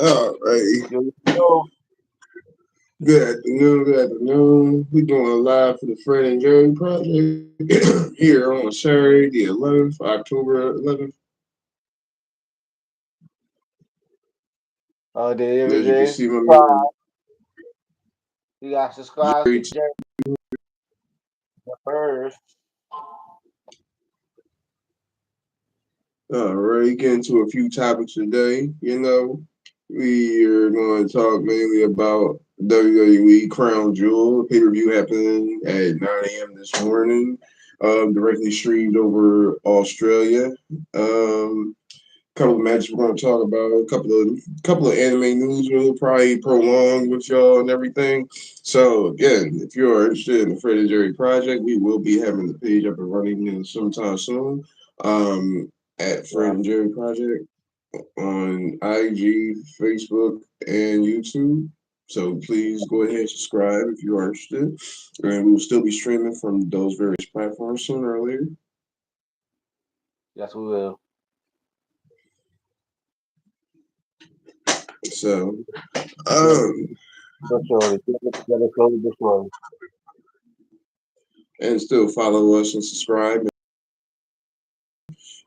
All right. Yo, yo, Good afternoon. Good afternoon. We're doing live for the Fred and Jerry project here on Saturday, the 11th, October 11th. there As it you can is. see, my man Subscribe. You got to subscribe to Jerry. Jerry first. All right. Get into a few topics today. We are going to talk mainly about WWE Crown Jewel pay per view happening at 9 a.m. this morning, directly streamed over Australia. Um, Couple of matches we're going to talk about, a couple of anime news we'll probably prolong with y'all and everything. So again, if you are interested in the Fred and Jerry project, we will be having the page up and running in sometime soon. At Fred Yeah. and Jerry Project on IG, Facebook, and YouTube. So please go ahead and subscribe if you are interested. And we will still be streaming from those various platforms sooner or later. Yes, we will. So Slowly um but surely. Slowly but surely. and still follow us and subscribe.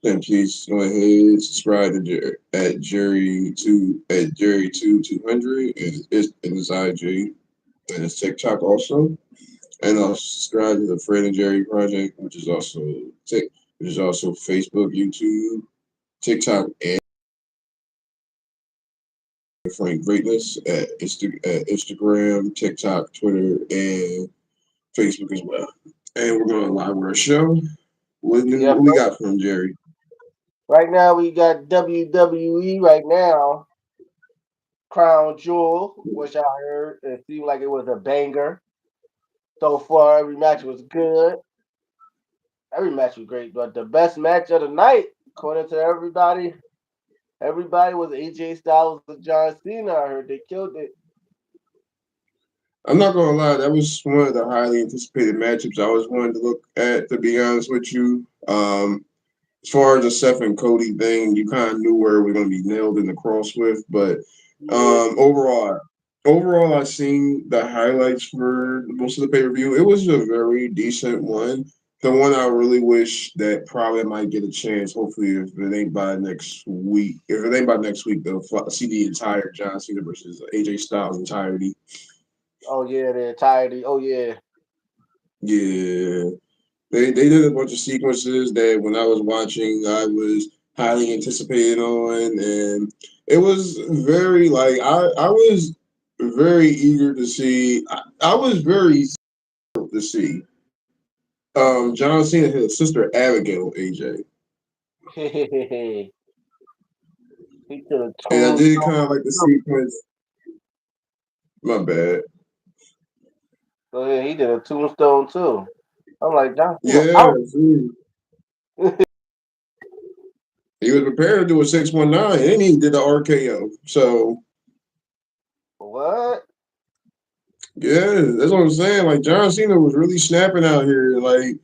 And please go ahead and subscribe to Jerry200 and his IG and his TikTok also. And also subscribe to the Fred and Jerry Project, which is also Facebook, YouTube, TikTok, and Frank Greatness at Instagram, TikTok, Twitter, and Facebook as well. And we're going live with our show. Yes, What we got from Jerry? right now we got WWE right now. Crown Jewel, which I heard it seemed like it was a banger. So far, every match was good. Every match was great, but the best match of the night, according to everybody was AJ Styles and John Cena. I heard they killed it. I'm not gonna lie, that was one of the highly anticipated matchups I always wanted to look at. To be honest with you, as far as the Seth and Cody thing, you kind of knew where we're gonna be nailed in the cross with, but Yeah. overall, I've seen the highlights for most of the pay per view. It was a very decent one. The one I really wish that probably might get a chance. Hopefully, if it ain't by next week, they'll see the entire John Cena versus AJ Styles entirety. Oh yeah, the entirety. Oh yeah. Yeah, they did a bunch of sequences that when I was watching, I was highly anticipated on, and it was very like I was very eager to see. I was very thrilled to see John Cena hit his sister Abigail AJ, he could have and I tombstone. did kind of like the sequence. My bad. So yeah, he did a tombstone too. I'm like John Cena Yeah, out. see, he was prepared to do a 619, and he did the RKO. So What? yeah, that's what I'm saying. Like John Cena was really snapping out here, like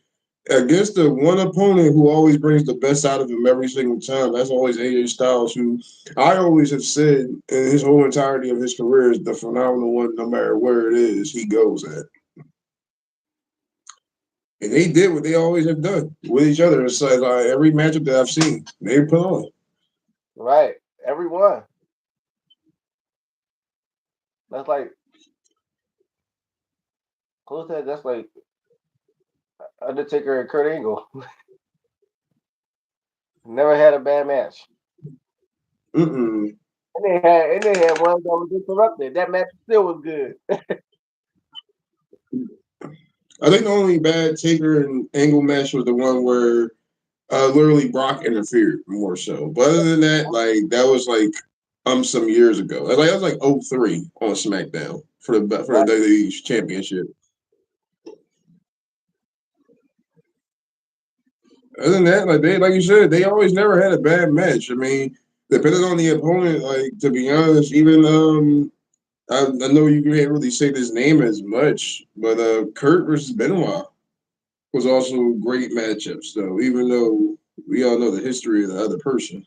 against the one opponent who always brings the best out of him every single time. That's always AJ Styles, who I always have said in his whole entirety of his career is the phenomenal one, no matter where it is he goes at. And they did what they always have done with each other. It's like every matchup that I've seen, they put on. Right. Everyone. That's like who said that's like Undertaker and Kurt Angle. Never had a bad match. Mm-mm. And they had one that was interrupted. That match still was good. I think the only bad Taker and Angle match was the one where literally Brock interfered more so. But other than that, like that was like some years ago. Like that was like '03 on SmackDown for the Right. WWE Championship. Other than that, like you said, they always never had a bad match. I mean, depending on the opponent, like to be honest, even I know you can't really say this name as much, but Kurt versus Benoit was also great matchups though, even though we all know the history of the other person.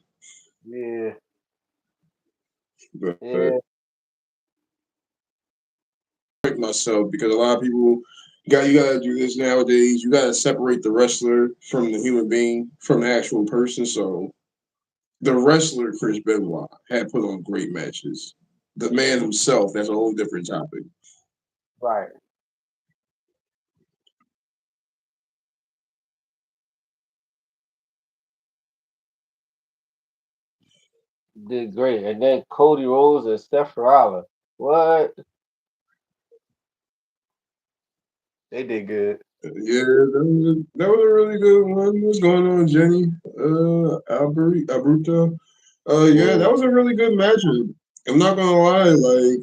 Yeah. But Yeah, correct myself because a lot of people got you gotta do this nowadays. You gotta separate the wrestler from the human being from the actual person. So the wrestler Chris Benoit had put on great matches. The man himself, that's a whole different topic. right. Did great. And then Cody Rhodes and Seth Rollins. What? They did good. Yeah, that was a really good one. What's going on, Jenny? Albruto. Yeah, Yeah. that was a really good match. I'm not gonna lie,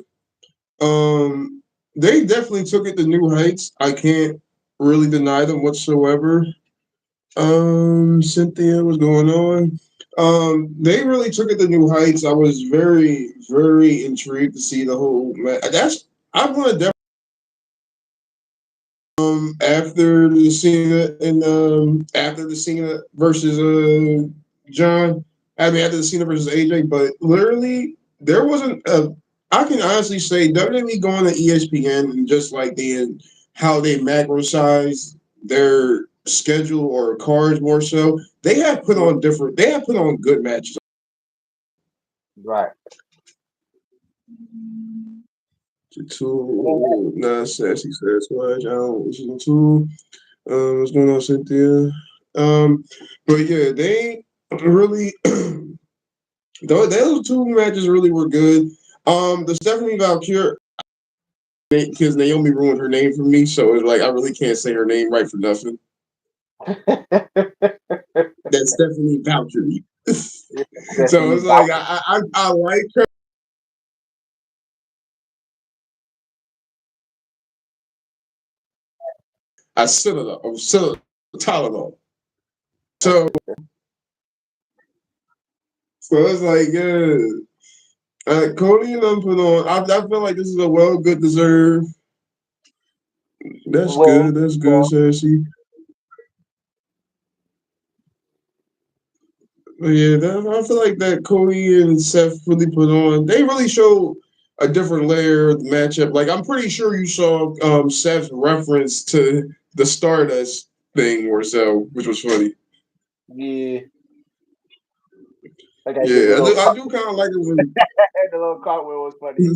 they definitely took it to new heights. I can't really deny them whatsoever. Cynthia, what's going on? They really took it to new heights. I was very, very intrigued to see the whole match. I want to after the Cena and after the Cena versus John. I mean after the Cena versus AJ, but literally there wasn't a. I can honestly say WWE going to ESPN and just like how they macro size their schedule or cards more so. They have put Yeah. on different. They have put on good matches. Right. Two, nah, sassy says much. I don't listen to. What's going on, Cynthia? Um, but yeah, they really those two matches really were good. The Stephanie Valkyrie because Naomi ruined her name for me, so it's like I really can't say her name right for nothing. That's Stephanie Valkyrie. Yeah, So Stephanie it's like Balor. I like her. I sit Tylenol. So it's like Cody and them put on. I feel like this is a well good deserved. That's Well, good. That's good, well, Sassy. But yeah, I feel like that Cody and Seth really put on. They really showed a different layer of the matchup. Like I'm pretty sure you saw Seth's reference to the Stardust thing or so, which was funny. yeah. Like I did the Yeah, little I do kind of like it when the little cartwheel was funny.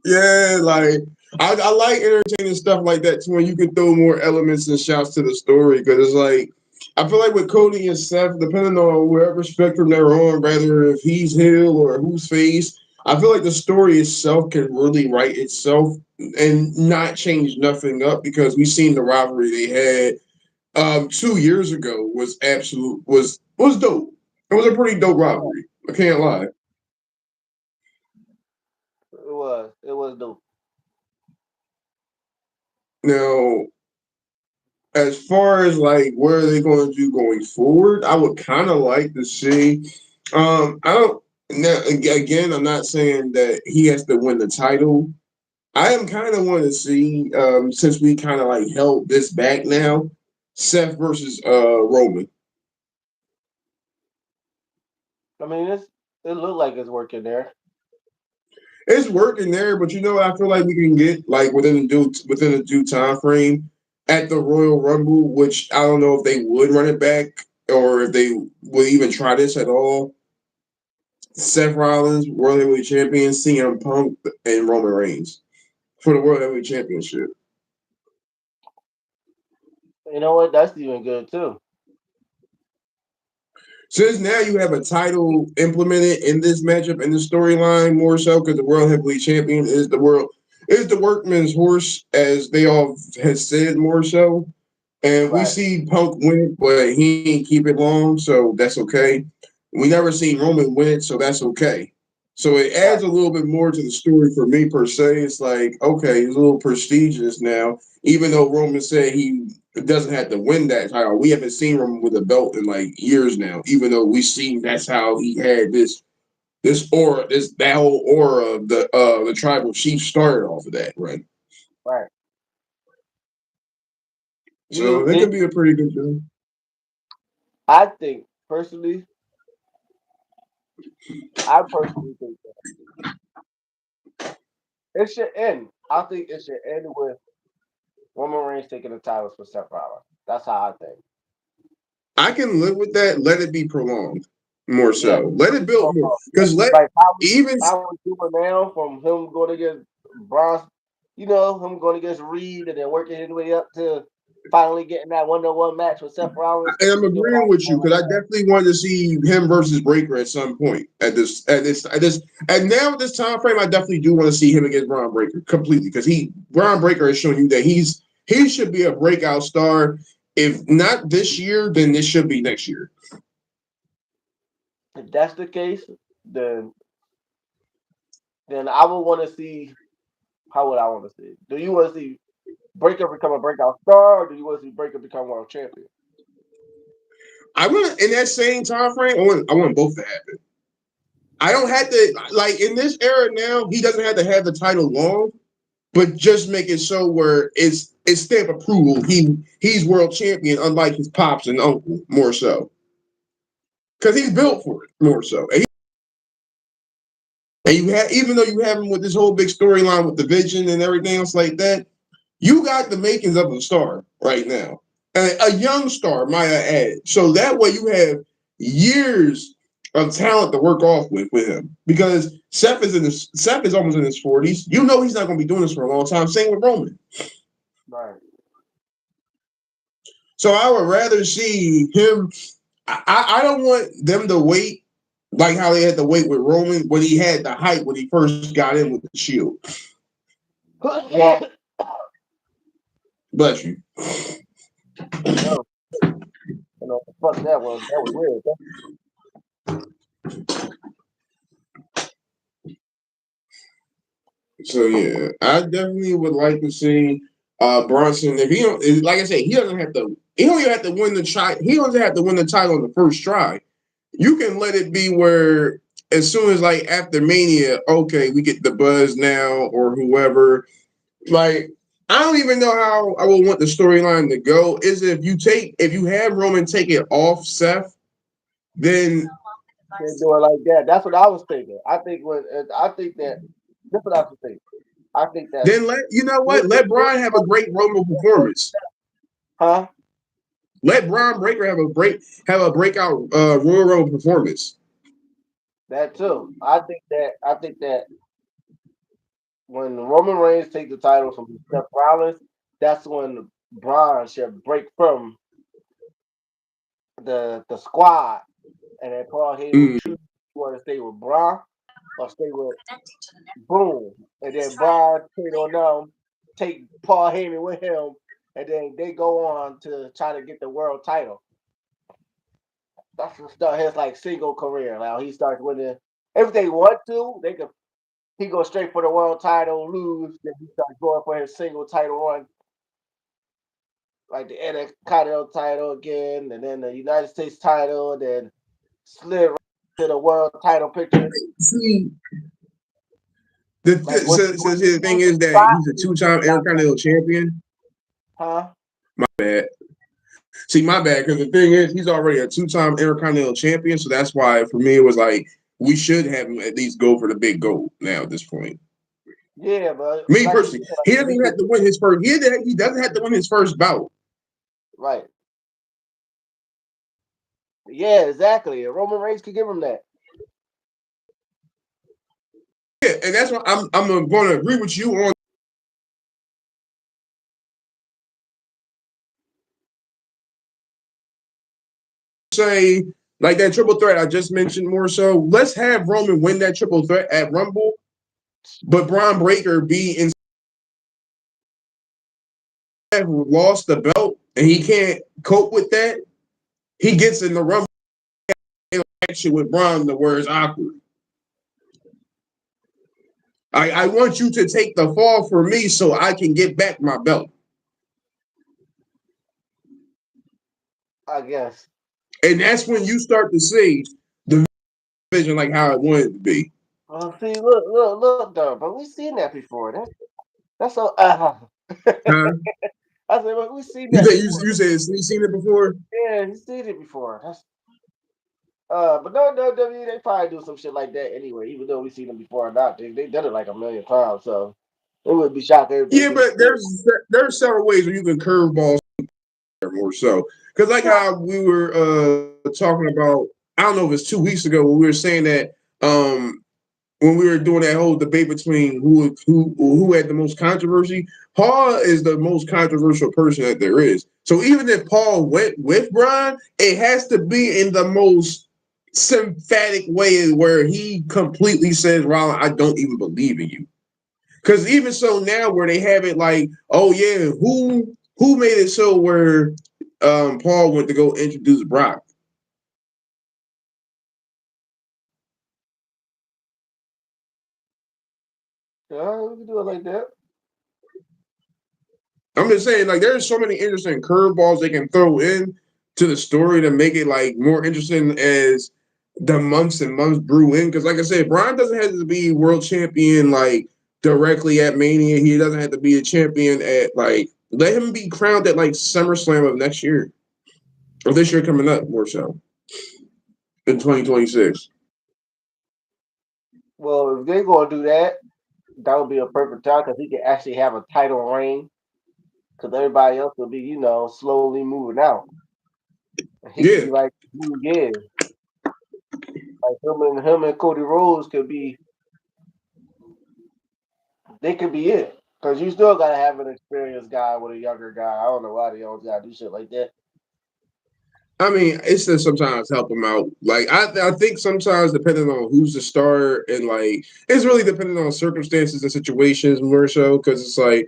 yeah, like I like entertaining stuff like that too when you can throw more elements and shouts to the story because it's like I feel like with Cody and Seth, depending on wherever spectrum they're on, rather if he's heel or who's face, I feel like the story itself can really write itself and not change nothing up because we've seen the rivalry they had 2 years ago was dope. It was a pretty dope rivalry. I can't lie. It was. It was dope. Now as far as like where are they going to do going forward, I would kind of like to see. I don't. Now again, I'm not saying that he has to win the title. I am kind of want to see since we kind of like held this back now, Seth versus Roman. I mean, it looked like it's working there. It's working there, but you know what I feel like we can get like within a due time frame at the Royal Rumble, which I don't know if they would run it back or if they would even try this at all. Seth Rollins, World Heavyweight Champion, CM Punk, and Roman Reigns for the World Heavyweight Championship. You know what? That's even good too. Since now you have a title implemented in this matchup in the storyline more so because the World Heavyweight Champion is the workman's horse as they all had said more so. And we Right. see Punk win it, but he ain't keep it long, so that's okay. We never seen Roman win it, so that's okay. So it Right. adds a little bit more to the story for me per se. It's like, okay, he's a little prestigious now, even though Roman said he doesn't have to win that title. We haven't seen Roman with a belt in like years now, even though we seen that's how he had this aura, this that whole aura of the tribal chief started off of that, right? Right. So You that could it. be a pretty good job. I think personally, I personally think that it should end. I think it should end with Roman Reigns taking the titles for Seth Rollins. That's how I think. I can live with that. Let it be prolonged more Yeah, so. Let it build more yeah, because let like even how we doing now from him going against Bronx, him going against Reed and then working his way up to finally getting that 1-on-1 match with Seth Rollins. and I'm You know, agreeing with you because I definitely wanted to see him versus Breaker at some point and now at this time frame. I definitely do want to see him against Braun Breaker completely because Braun Breaker has shown you that he should be a breakout star. If not this year, then this should be next year. if that's the case, then then I would want to see. How would I want to see it? Do you want to see Breaker become a breakout star, or do you want to see Breaker become world champion? I want in that same time frame. I want both to happen. I don't have to like in this era now. He doesn't have to have the title long, but just make it so where it's stamp approval. He's world champion, unlike his pops and uncle, more so because he's built for it more so. And you have even though you have him with this whole big storyline with the vision and everything else like that, you got the makings of a star right now, and a young star, might I add. So that way you have years of talent to work off with him because Seth is almost in his 40s. You know he's not going to be doing this for a long time. Same with Roman. Right. So I would rather see him. I don't want them to wait like how they had to wait with Roman when he had the hype when he first got in with the Shield. Yeah. Bless you. No, fuck that was weird. So yeah, I definitely would like to see Bronson. If he don't, like I said, he doesn't have to. He don't even have to win the try. He doesn't have to win the title on the first try. You can let it be where as soon as like after Mania, okay, we get the buzz now or whoever. Like I don't even know how I would want the storyline to go. Is if you have Roman take it off Seth, then They do it like that. That's what I was thinking. I think that that's what I was thinking. I think that let you know what? Let Brian have a great Roman performance. huh? Let Braun Breaker have a breakout Royal Rumble performance. That too. I think that when Roman Reigns takes the title from Seth Rollins, that's when Braun should break from the squad, and then Paul Heyman Mm. choose want to stay with Braun or stay with Boom, and then Braun take on them, take Paul Heyman with him, and then they go on to try to get the world title. That's to start his like single career. Now he starts winning. If they want to, they could. He goes straight for the world title, lose, then he starts going for his single title run, like the Intercontinental title again, and then the United States title, and then slid right to the world title picture. See, Like so the thing is that he's a two-time Intercontinental champion. huh? My bad. See, my bad, because the thing is, he's already a two-time Intercontinental champion, so that's why for me it was like we should have him at least go for the big gold now at this point. Yeah, but Me like you personally, said, he like doesn't he even could have to win his first. He doesn't have to win his first bout. right. Yeah, exactly. Roman Reigns could give him that. Yeah, and that's what I'm going to agree with you on. Say like that triple threat I just mentioned more so. Let's have Roman win that triple threat at Rumble, but Braun Breaker be in who lost the belt and he can't cope with that. He gets in the Rumble action with Braun the where it's awkward. I want you to take the fall for me so I can get back my belt. I guess. And that's when you start to see the vision like how it wanted to be. Well, see, look, though, but we've seen that before. That's so. Huh? I said, well, we've seen You that think before. you said you seen it before? Yeah, you've seen it before. But no, WWE they probably do some shit like that anyway. Even though we seen them before or not, they done it like a million times. So it would be shocked if they Yeah, did. but there's several ways where you can curve balls more so. Because like how we were talking about, I don't know if it's 2 weeks ago when we were saying that um when we were doing that whole debate between who had the most controversy. Paul is the most controversial person that there is. So even if Paul went with Brian, it has to be in the most sympathetic way where he completely says, "Rollin, I don't even believe in you." Because even so now, where they have it like, "Oh yeah, who made it so where Paul went to go introduce Brock?" Yeah, we can do it like that. I'm just saying, like, there's so many interesting curveballs they can throw in to the story to make it like more interesting as the months and months brew in. Because, like I said, Brian doesn't have to be world champion like directly at Mania. He doesn't have to be a champion at like. Let him be crowned at like SummerSlam of next year or this year coming up, more so in 2026. Well, if they're gonna do that, that would be a perfect time because he could actually have a title reign. Because everybody else will be, slowly moving out. And he could Yeah, be like, yeah, like him and Cody Rhodes could be, they could be it. Because you still gotta have an experienced guy with a younger guy. I don't know why they always gotta do shit like that. I mean, it's just sometimes help them out. Like I think sometimes depending on who's the star and like it's really depending on circumstances and situations more so because it's like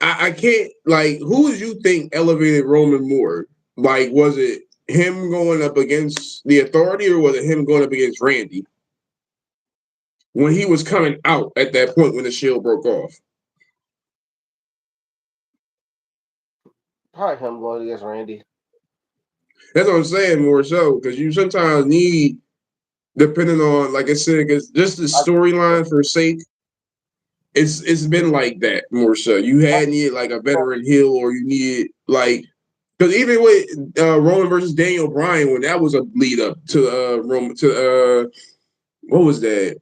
I can't like who did you think elevated Roman more? Like was it him going up against the Authority or was it him going up against Randy when he was coming out at that point when the Shield broke off? Probably him going against Randy. That's what I'm saying more so because you sometimes need depending on like I said because just the I, storyline for sake it's been like that more so. You I, had needed like a veteran heel, or you needed like because even with Roman versus Daniel Bryan, when that was a lead up to Roman to what was that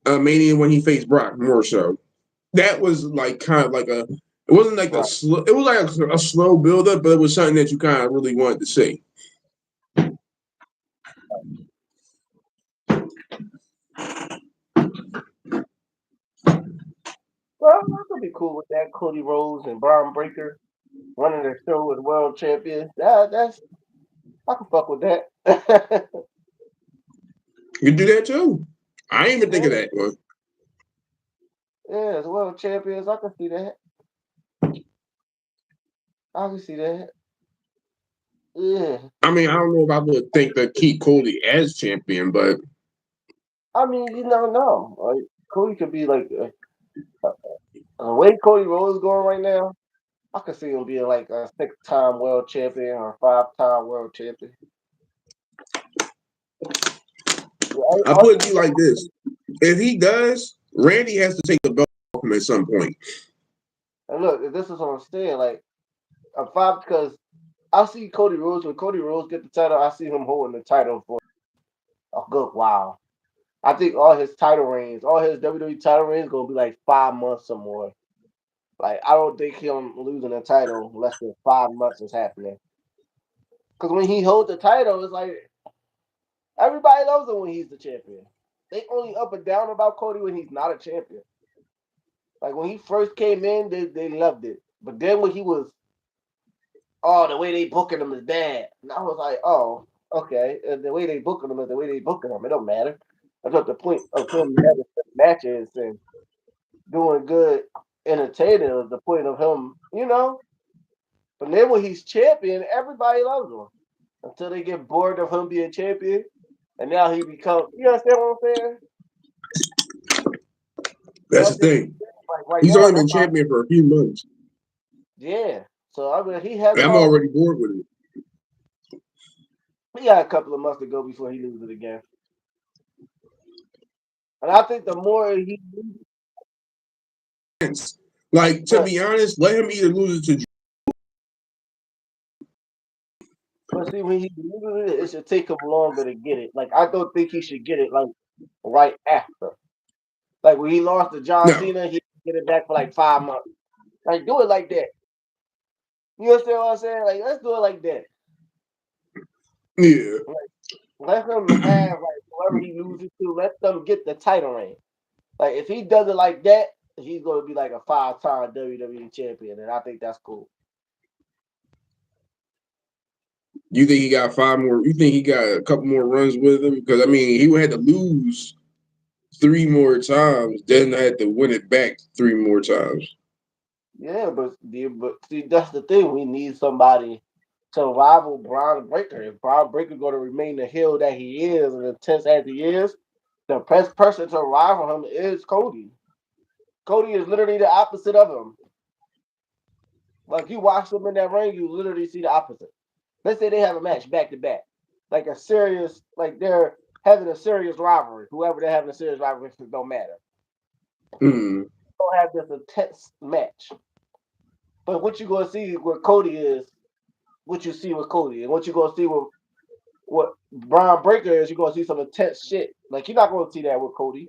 Mania when he faced Brock more so. That was like kind of like a it wasn't like a right. slow it was like a slow build up, but it was something that you kind of really wanted to see. Well, I could be cool with that. Cody Rhodes and Braun Breaker running their show as world champions. That's I can fuck with that. You could do that too. I didn't even think Yeah, of that one. yeah, as world champions, I can see that. I can see that. Yeah. I mean, I don't know if I would think to keep Cody as champion, but I mean, you never know. Like, Cody could be like the way Cody Rhodes is going right now. I could see him being like a six-time world champion or five-time world champion. Yeah, I put it to you like this: if he does, Randy has to take the belt off him at some point. and look, this is what I'm saying. Like a five because I see Cody Rhodes when Cody Rhodes get the title. I see him holding the title for a good while. I think all his title reigns, all his WWE title reigns, gonna be like 5 months or more. Like I don't think him losing a title less than 5 months is happening. Because when he holds the title, it's like everybody loves him when he's the champion. They only up and down about Cody when he's not a champion. Like when he first came in, they loved it. But then when he was, oh, the way they booking him is bad. And I was like, oh, okay. And the way they booking him is the way they booking him. It don't matter. I thought the point of him having matches and doing good entertaining is the point of him. But then when he's champion, everybody loves him until they get bored of him being champion, and now he becomes. You understand what I'm saying? That's Now the thing. like right He's now, only been champion for a few months. yeah. So I mean, he has I'm about already bored with he got a couple of months to go before he loses it again. And I think the more he it. Like to but be honest, let him either lose it to but see when he loses it, it should take him longer to get it. Like I don't think he should get it like right after. Like when he lost to John No. Cena, he get it back for like 5 months. Like do it like that. You understand what I'm saying? Like let's do it like that. Yeah. Like, let him have like whoever he loses to, let them get the title reign. Like if he does it like that, he's gonna be like a 5-time WWE champion, and I think that's cool. You think he got 5 more? You think he got a couple more runs with him? Because I mean, he would have to lose 3 more times, then had to win it back 3 more times. Yeah, but see that's the thing. We need somebody to rival Braun Breaker. If Braun Breaker going to remain the heel that he is and intense as he is, the best person to rival him is Cody. Cody is literally the opposite of him. Like you watch them in that ring, you literally see the opposite. Let's say they have a match back to back, like a serious, like they're having a serious rivalry. Whoever they're having a serious rivalry with, don't matter. Mm. Don't have this intense match. But what you gonna see with Cody is what you see with Cody, and what you gonna see with what Braun Breaker is, you're gonna see some intense shit. Like you're not gonna see that with Cody.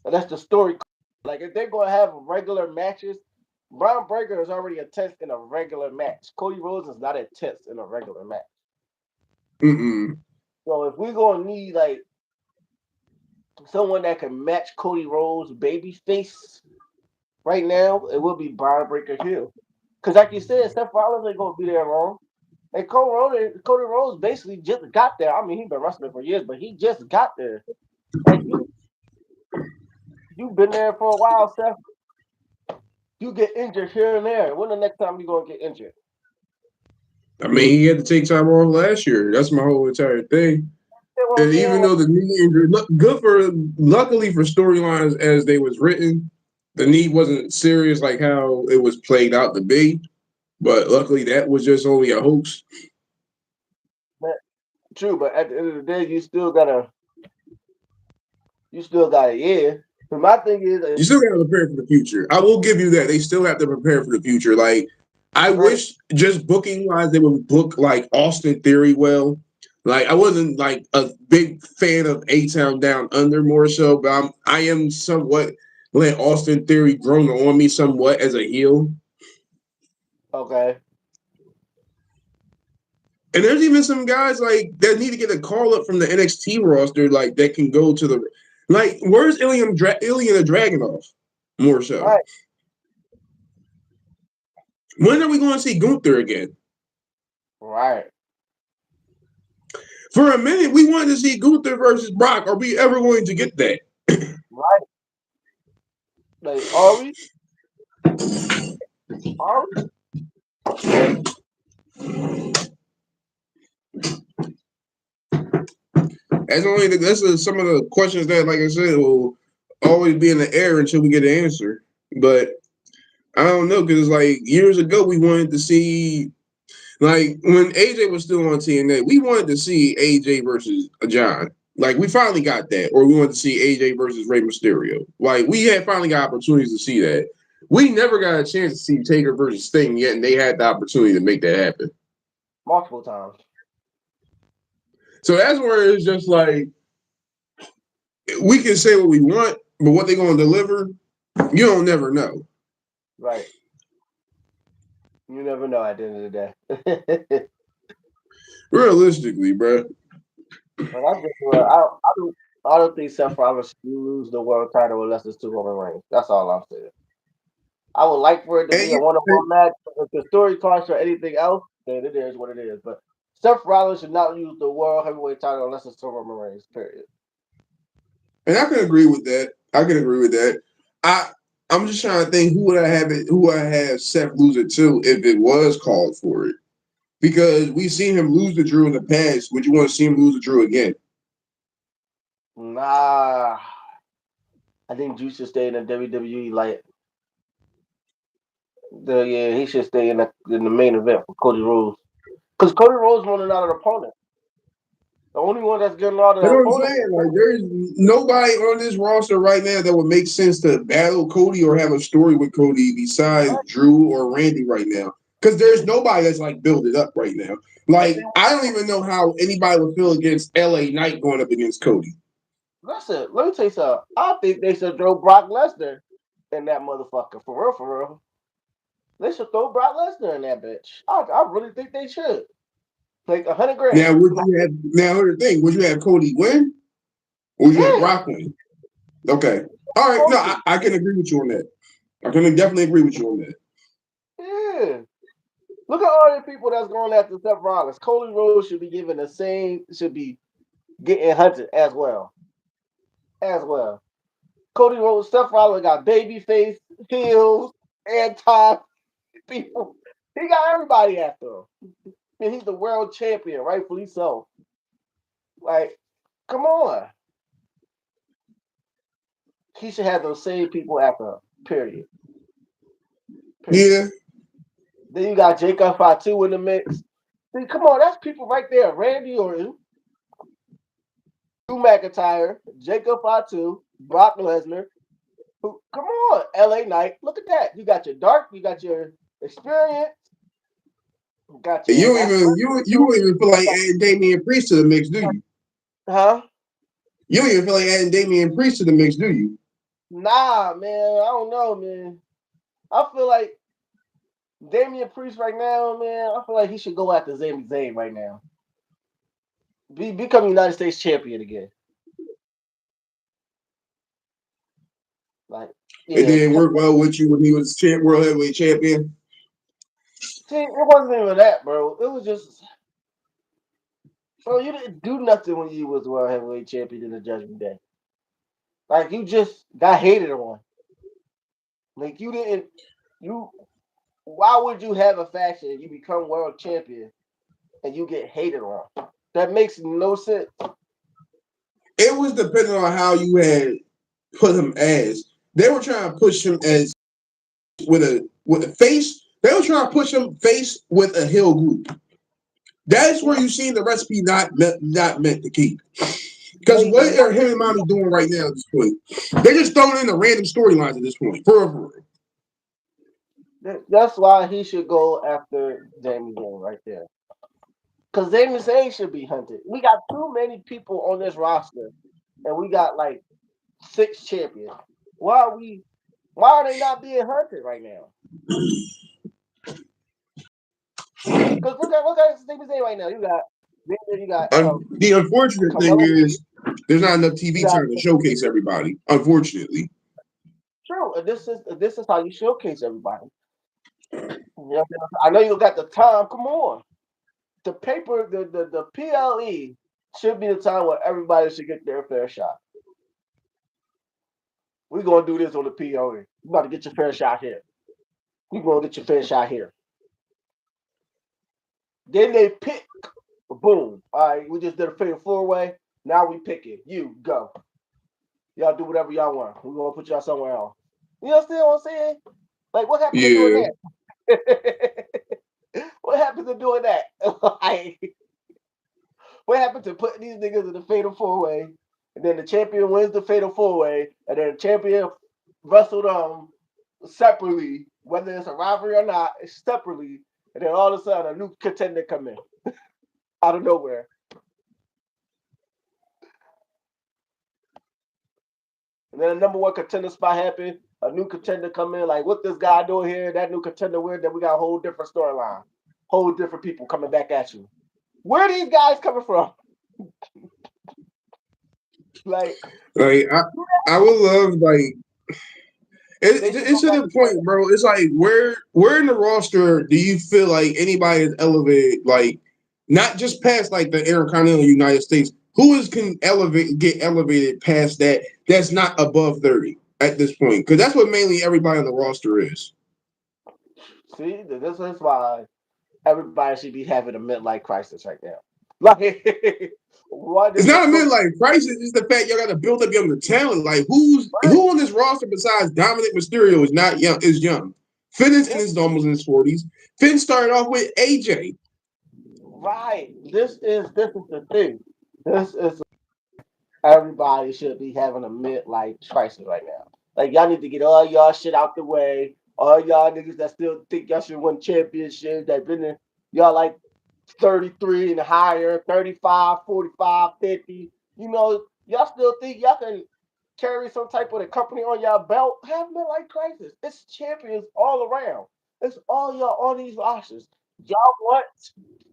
And that's the story. Like if they're gonna have regular matches, Braun Breaker is already intense in a regular match. Cody Rhodes is not intense in a regular match. Mm-mm. So if we're gonna need like someone that can match Cody Rhodes' baby face right now, it will be Braun Breaker Hill. Because like you said, Seth Rollins ain't gonna be there long. And Cody Rhodes basically just got there. I mean, he's been wrestling for years, but he just got there. Like you've been there for a while, Seth. You get injured here and there. When the next time you gonna get injured? I mean, he had to take time off last year. That's my whole entire thing. You know what I'm And saying? even Like, though the knee injury, look good for, luckily for storylines as they was written, the knee wasn't serious like how it was played out to be. But luckily, that was just only a hoax. but, true, but at the end of the day, you still got a year. But my thing is, You still got to prepare for the future. I will give you that. They still have to prepare for the future. Like, I right? wish just booking wise, they would book like Austin Theory well. Like, I wasn't like a big fan of A Town Down Under more so, but I am somewhat let Austin Theory grown on me somewhat as a heel. Okay, And there's even some guys like that need to get a call up from the NXT roster, like that can go to the like. Where's Ilya the Dragunov? More so. right, When are we going to see Gunther again? right, For a minute, we wanted to see Gunther versus Brock. Are we ever going to get that? right. Like, are we? Are we? That's some of the questions that, like I said, will always be in the air until we get an answer. But I don't know because like years ago, we wanted to see like when AJ was still on TNA, we wanted to see AJ versus John. Like we finally got that, or we wanted to see AJ versus Rey Mysterio. Like we had finally got opportunities to see that. We never got a chance to see Taker versus Sting yet, and they had the opportunity to make that happen. Multiple times. So that's where it's just like we can say what we want, but what they're gonna deliver, you don't never know. Right. You never know at the end of the day. Realistically, bro. But I don't think Seth Rollins should lose the world title unless it's to Roman Reigns. That's all I'm saying. I would like for it to And be a you, one-on-one match. If the story calls for anything else, then it is what it is. But Seth Rollins should not use the world heavyweight title unless it's to Roman Reigns. Period. and I can agree with that. I can agree with that. I I'm just trying to think who would I have it, who would I have Seth lose it to if it was called for it. Because we've seen him lose the Drew in the past. Would you want to see him lose the Drew again? Nah, I think Juice should stay in the WWE. Like yeah, he should stay in the main event for Cody Rhodes. Because Cody Rhodes won another opponent. The only one that's getting a lot of That's what I'm opponents. saying. Like, there's nobody on this roster right now that would make sense to battle Cody or have a story with Cody besides Drew or Randy right now. because there's nobody that's like build it up right now. Like I don't even know how anybody would feel against LA Knight going up against Cody. Listen, let me tell you something. I think they should throw Brock Lesnar in that motherfucker. For real, for real. They should throw Brock Lesnar in that bitch. I really think they should. Like 100 Now grand. would you have now here's the thing, would you have Cody win or would you have Yeah. Brock win? Okay. All right, no, I can agree with you on that. I can definitely agree with you on that. Yeah. Look at all the people that's going after Seth Rollins. Cody Rhodes should be given the same, should be getting hunted as well. As well. Cody Rhodes, Seth Rollins got babyface, heels, anti people. He got everybody after him. And he's the world champion, rightfully so. Like, come on. He should have those same people after him. Period. Period. Yeah. Then you got Jacob Fatu in the mix. See, come on, that's people right there. Randy Orton, Drew McIntyre, Jacob Fatu, Brock Lesnar. Come on, LA Knight. Look at that. You got your dark, you got your experience, you got You your don't even you don't even feel like adding Damian Priest to the mix, do you? huh? You don't even feel like adding Damian Priest to the mix, do you? Nah, man. I don't know, man. I feel like Damian Priest right now, man. I feel like he should go after Sami Zayn right now. Become United States champion again. Like, It yeah, didn't because work well with you when he was world heavyweight champion. see, it wasn't even that, bro. It was just, bro, you didn't do nothing when you was world heavyweight champion in the Judgment Day. Like, you just got hated on. Like, you didn't, you. Why would you have a faction and you become world champion and you get hated on? That makes no sense. It was depending on how you had put him as. They were trying to push him as with a face. They were trying to push him face with a heel group. That's where you seen the recipe not meant to keep. Because They what are him and Mommy doing right now at this point? They're just throwing in the random storylines at this point. For real. That's why he should go after Jamie Zayn right there. Because Sami Zayn should be hunted. We got too many people on this roster, and we got like 6 champions. Why are we? Why are they not being hunted right now? Because look at Sami Zayn right now. You got The unfortunate thing Carmella Hayes. is there's not enough You TV got time to showcase everybody. Unfortunately, true. And this is how you showcase everybody. You know, I know you got the time. Come on, the paper, the PLE should be the time where everybody should get their fair shot. We're gonna do this on the PLE. You got to get your fair shot here. You're gonna get your fair shot here. Then they pick. Boom. All right, we just did a fatal 4-way. Now we pick it. You go. Y'all do whatever y'all want. We're gonna put y'all somewhere else. You understand what I'm saying? Like, what happened to doing yeah. that? What happened to doing that? Like, what happened to putting these niggas in the fatal 4-way, and then the champion wins the fatal 4-way, and then the champion wrestled separately, whether it's a rivalry or not, it's separately, and then all of a sudden a new contender come in out of nowhere. And then the number one contender spot happened, a new contender come in, like what this guy doing here, that new contender win, then we got a whole different storyline. Whole different people coming back at you. Where are these guys coming from? Like I would love like they should go it's to back the to doing point, bro. It's like where in the roster do you feel like anybody is elevated, like not just past like the Intercontinental United States? Who is can get elevated past that? That's not above 30 at this point, because that's what mainly everybody on the roster is. see, this is why everybody should be having a midlife crisis right now. Like, what It's this not is a so midlife crisis. It's the fact y'all got to build up your talent. Like right. who on this roster besides Dominic Mysterio is not young? Is young. Finn is in This his almost in his 40s. Finn started off with AJ. right. This is the thing. This is everybody should be having a midlife crisis right now. Like y'all need to get all y'all shit out the way. All y'all niggas that still think y'all should win championships, that been in, y'all like 33 and higher, 35, 45, 50. You know, y'all still think y'all can carry some type of a company on y'all belt? Have midlife crisis. It's champions all around. It's all y'all on these rosters. Y'all want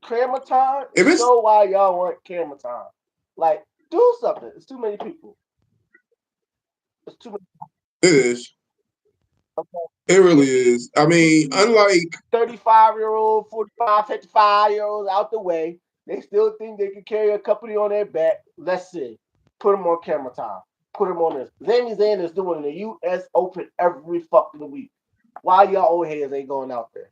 camera time? If it's Show why y'all want camera time. Like, do something. It's too many people. It's too many. it is, Okay. it really is. I mean, unlike 35-year-old, 45, 55-year-olds out the way. They still think they can carry a company on their back. Let's see. Put them on camera time. Put them on this. Sami Zayn is doing the U.S. Open every fucking week. Why y'all old heads ain't going out there?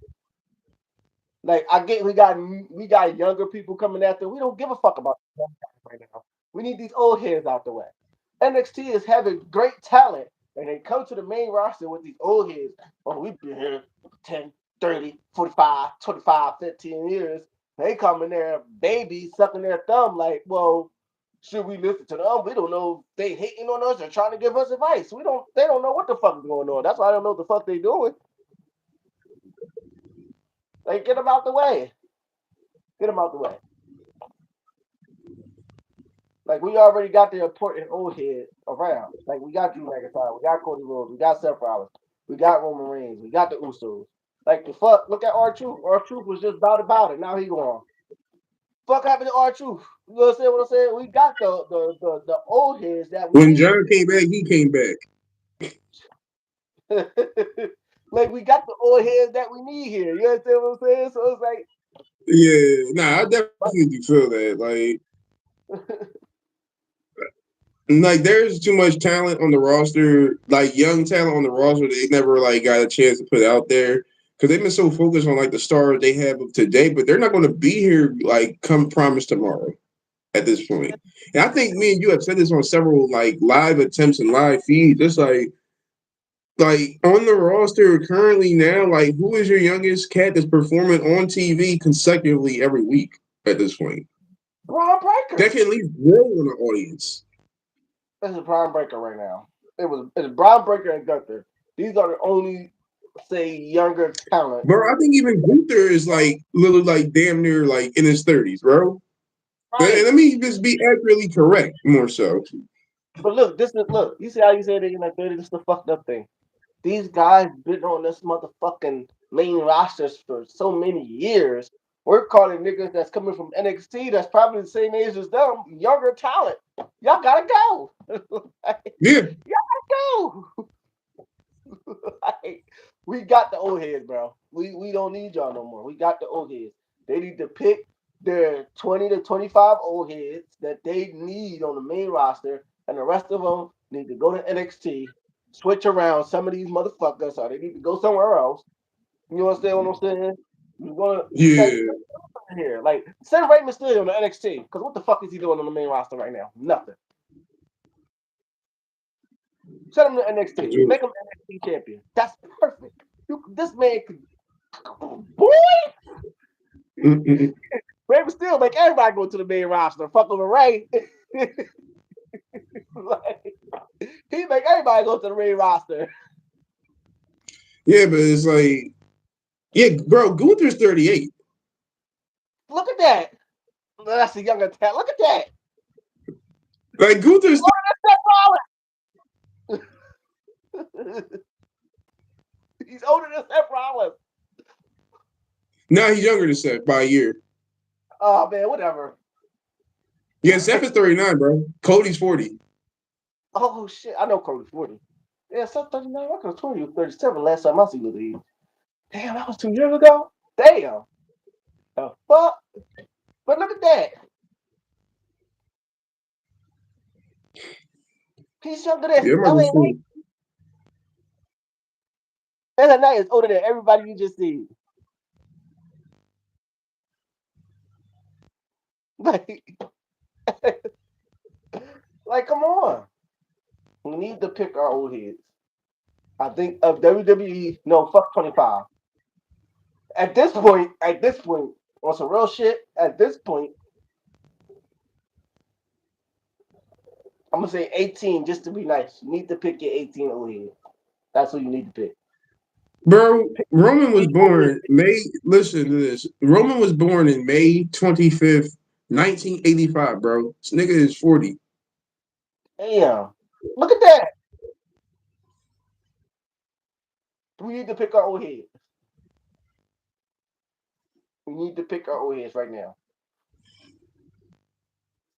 Like I get, we got younger people coming after. We don't give a fuck about the young guys right now. We need these old heads out the way. NXT is having great talent, and they come to the main roster with these old heads. Oh, we've been here 10, 30, 45, 25, 15 years. They come in there, babies sucking their thumb. Like, well, should we listen to them? We don't know if they hating on us or trying to give us advice. We don't. They don't know what the fuck is going on. That's why I don't know what the fuck they doing. Like, get them out the way. Get them out the way. Like we already got the important old head around. Like we got Drew McIntyre, we got Cody Rhodes, we got Seth Rollins, we got Roman Reigns, we got the Usos. Like the fuck, look at R-Truth. R-Truth was just about it. Now he gone. Fuck happened to R-Truth? You know what I'm saying? We got the old heads that we when need. John came back, he came back. Like we got the old heads that we need here. You understand what I'm saying? So it's like, Yeah, nah, I definitely do feel that. Like there's too much talent on the roster, like young talent on the roster. They never like got a chance to put out there because they've been so focused on like the stars they have of today, but they're not going to be here like come promise tomorrow at this point. And I think me and you have said this on several like live attempts and live feeds. It's like on the roster currently now, like who is your youngest cat that's performing on TV consecutively every week at this point? Braun Breaker. That can at least grow on the audience. This is Braun Breaker right now. It's Braun Breaker and Gunther. These are the only say younger talent. Bro, I think even Gunther is like little like damn near like in his 30s, bro. And Right. let me just be accurately correct more so. But look, this is look. You see how you say they're in their 30s? This is the fucked up thing. These guys been on this motherfucking main rosters for so many years. We're calling niggas that's coming from NXT that's probably the same age as them, younger talent. Y'all gotta go. Yeah. Y'all gotta go. Like, we got the old heads, bro. We don't need y'all no more. We got the old heads. They need to pick their 20 to 25 old heads that they need on the main roster, and the rest of them need to go to NXT, switch around some of these motherfuckers, or they need to go somewhere else. You understand what I'm saying? You're gonna like Yeah. here, like send Rey Mysterio on the NXT, because what the fuck is he doing on the main roster right now? Nothing. Send him to NXT. Make him NXT champion. That's perfect. This man could, boy, Mm-mm. Ray would still make everybody go to the main roster. Fuck over Ray. Like, he make everybody go to the main roster. Yeah, but it's like, yeah, bro, Gunther's 38. Look at that. That's a younger talent. Look at that. Like He's Gunther's older than Seth Rollins. He's older than Seth Rollins. now he's younger than Seth by a year. Oh man, whatever. Yeah, Seth is 39, bro. Cody's 40. Oh shit, I know Cody's 40. Yeah, Seth 39. I could have told you 37 last time I see the league. Damn, that was 2 years ago. Damn. The fuck. But look at that. He's younger than Yeah, I'm about to LA Knight. see. LA Knight is older than everybody you just see. Like, like, come on. We need to pick our old heads. I think of WWE. No, fuck 25. At this point, on some real shit. At this point, I'm gonna say 18 just to be nice. You need to pick your 18 old head. That's who you need to pick. Bro, Roman was born May. Listen to this. Roman was born in May 25th, 1985. Bro, this nigga is 40. Damn. Look at that. We need to pick our old head. We need to pick our old heads right now.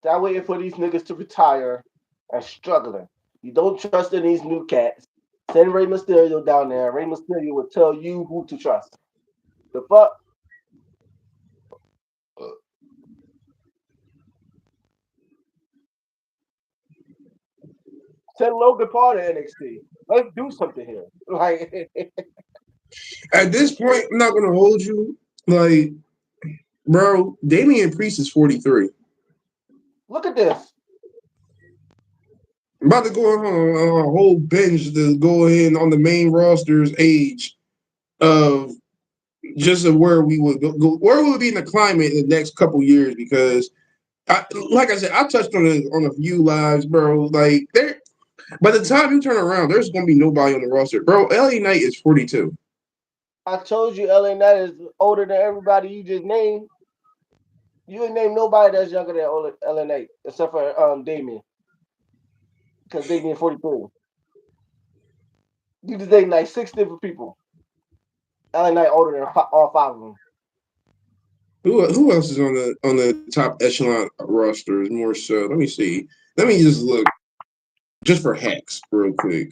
Stop waiting for these niggas to retire and struggling. You don't trust in these new cats. Send Rey Mysterio down there. Rey Mysterio will tell you who to trust. The fuck? Send Logan Paul to NXT. Let's do something here. Like, At this point, I'm not gonna hold you. Like, bro, Damian Priest is 43. look at this. I'm about to go on a whole binge to go in on the main roster's age of just of where we would go, where we would be in the climate in the next couple years. Because, like I said, I touched on a few lives, bro. Like, there, by the time you turn around, there's gonna be nobody on the roster, bro. LA Knight is 42. I told you LA Knight is older than everybody you just named. You ain't named nobody that's younger than LA Knight except for Damien. Because Damien 43. You just named like 6 different people. LA Knight older than all 5 of them. Who else is on the top echelon rosters more so? Let me see. Let me just look just for hacks real quick.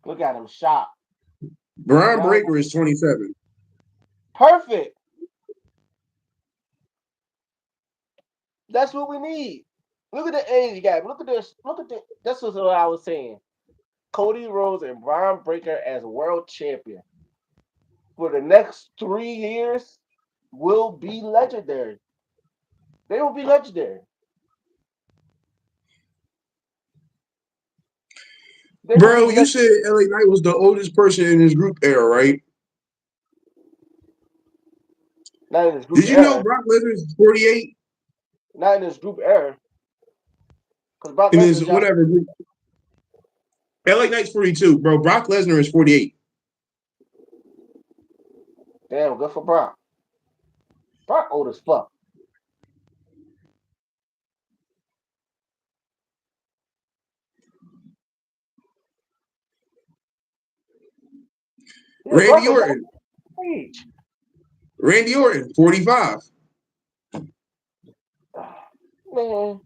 Look at him shot. Brian Breaker is 27. Perfect. That's what we need. Look at the age gap. Look at this. Look at this. This was what I was saying. Cody Rhodes and Brian Breaker as world champion for the next 3 years will be legendary. They will be legendary. They will be Bro, you legendary. said LA Knight was the oldest person in his group era, right? Not in this group Did you know era. Brock Lesnar is 48 Not in this group era. Because Brock in his Lesnar's young. whatever group? LA Knight's 42, bro. Brock Lesnar is 48. Damn, good for Brock. Brock old as fuck. Yeah, Brock Randy is Orton. that age. Randy Orton, 45. Man,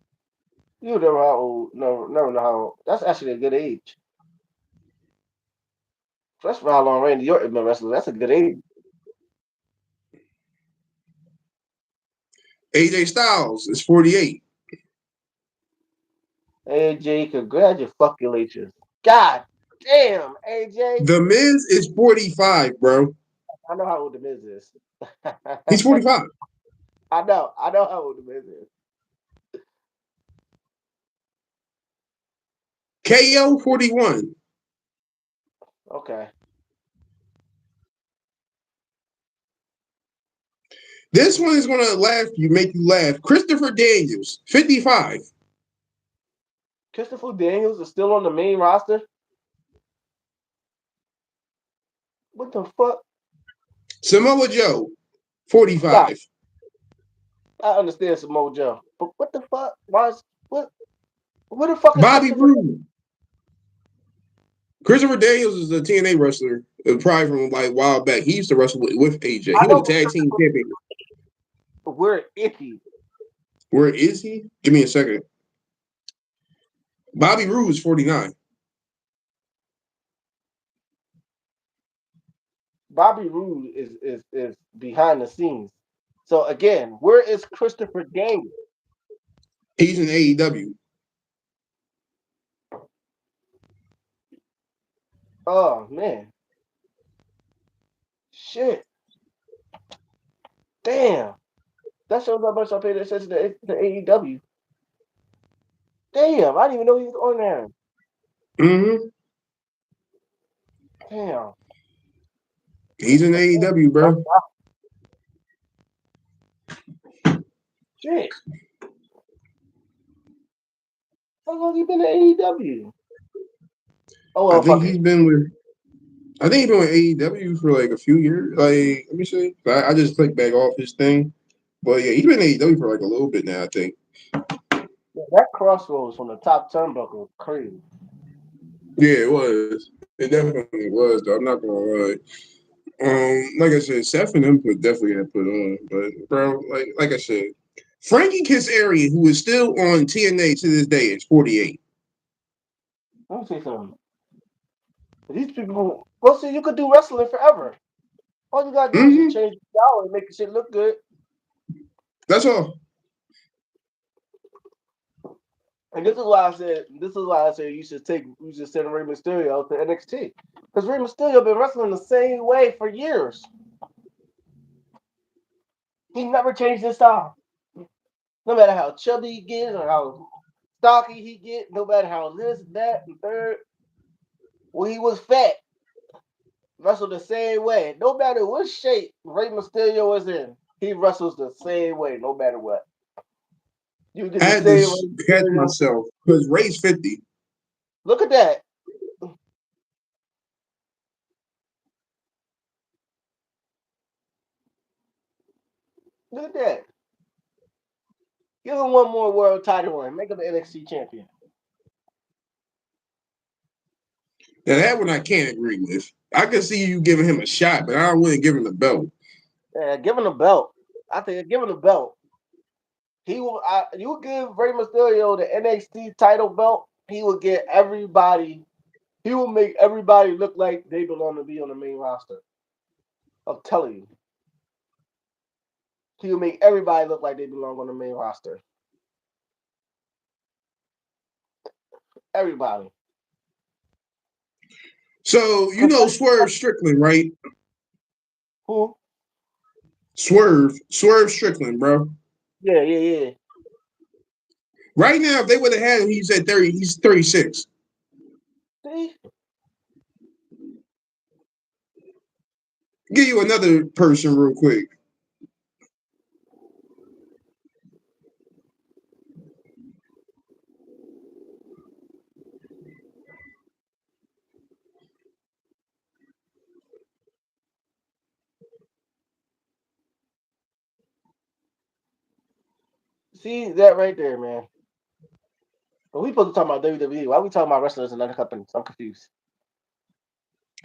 you never how old. Never know how old. That's actually a good age. Especially for how long Randy Orton been wrestling. That's a good age. AJ Styles is 48. AJ, congratulations. God damn, AJ. The Miz is 45, bro. I know how old the Miz is. He's 45. I know. I know how old the Miz is. KO, 41. Okay. This one is going to make you laugh. Christopher Daniels, 55. Christopher Daniels is still on the main roster. What the fuck? Samoa Joe, Stop. 45. I understand Samoa Joe, but what the fuck? Why is what? Where the fuck is Bobby Christopher? Roode. Christopher Daniels is a TNA wrestler, probably from like a while back. He used to wrestle with AJ. I He was know, a tag team champion. but where is he? Where is he? Give me a second. Bobby Roode is 49. Bobby Roode is behind the scenes. So again, where is Christopher Daniels? He's in AEW. Oh man, shit, damn. That shows how much I paid attention to AEW. Damn, I didn't even know he was on there. Mm-hmm. Damn. He's in AEW, bro. Shit. How long you been at AEW? Oh I well, think fuck he's it. been with. I think he's been with AEW for like a few years. Like, let me see. I just clicked back off his thing, but yeah, he's been in AEW for like a little bit now. I think. Yeah, that crossroads from the top turnbuckle was crazy. Yeah, it was. It definitely was. Though I'm not gonna lie. Like I said, Seth and them definitely had put on, but bro, like I said, Frankie Kazarian, who is still on TNA to this day, is 48. Let me say something. These people, well, see, you could do wrestling forever. All you gotta do is just Mm-hmm. change the style and make the shit look good. That's all. And this is why I said you should send Rey Mysterio to NXT. Because Rey Mysterio been wrestling the same way for years. He never changed his style. No matter how chubby he gets or how stocky he get, no matter how this, that, and third. When he was fat, wrestled the same way. No matter what shape Rey Mysterio is in, he wrestles the same way, no matter what. You get I the had to same Rey catch Mysterio. myself because Ray's 50. Look at that. Look at that. Give him one more world title run. Make him the NXT champion. Now that one I can't agree with. I can see you giving him a shot, but I wouldn't give him the belt. Yeah, give him the belt. I think give him the belt. He will. You give Rey Mysterio the NXT title belt. He will get everybody. He will make everybody look like they belong to be on the main roster. I'm telling you, he will make everybody look like they belong on the main roster. Everybody. So you Cause know Swerve Strickland, right? who? Swerve Strickland, bro. Yeah, yeah, yeah. Right now, if they would have had him, he's at 30. He's 36. See, Give you another person real quick. see that right there, man. But we supposed to talk about WWE. Why are we talking about wrestlers and other companies? I'm confused.